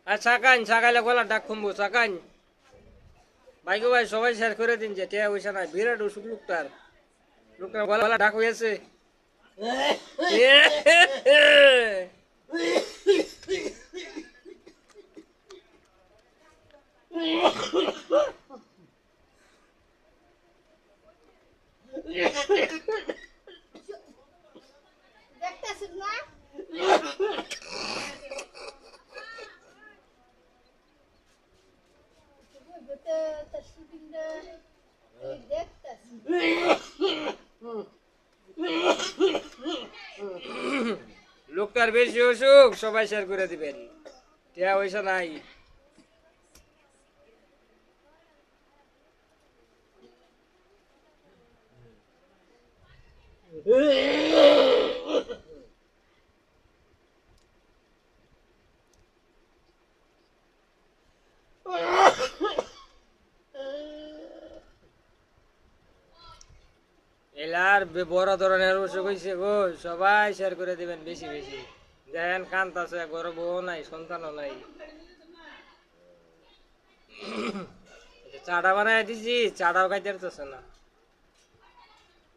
আর সাকান সাকাইলে গলা ডাক খুমবো সাকান ভাইকে ভাই সবাই শেয়ার করে দিন যে টিয়া পয়সা নাই বিরাট অসুখ লোকটার লোকটার গলা ডাক হয়েছে দেখতেছিস না তার শুটিংটা দেখতেছি লোকটার বেশি অসুখ সবাই শেয়ার করে দিবেন টিয়া পয়সা নাই এলার বড় ধরনের অসুখ হয়েছে গো সবাই শেয়ার করে দিবেন বেশি বেশি দেখেন কান্তাছে ঘরে বউ নাই সন্তানও নাই চাটা বানাই দিছি চাটাও খাইতে পারতেছে না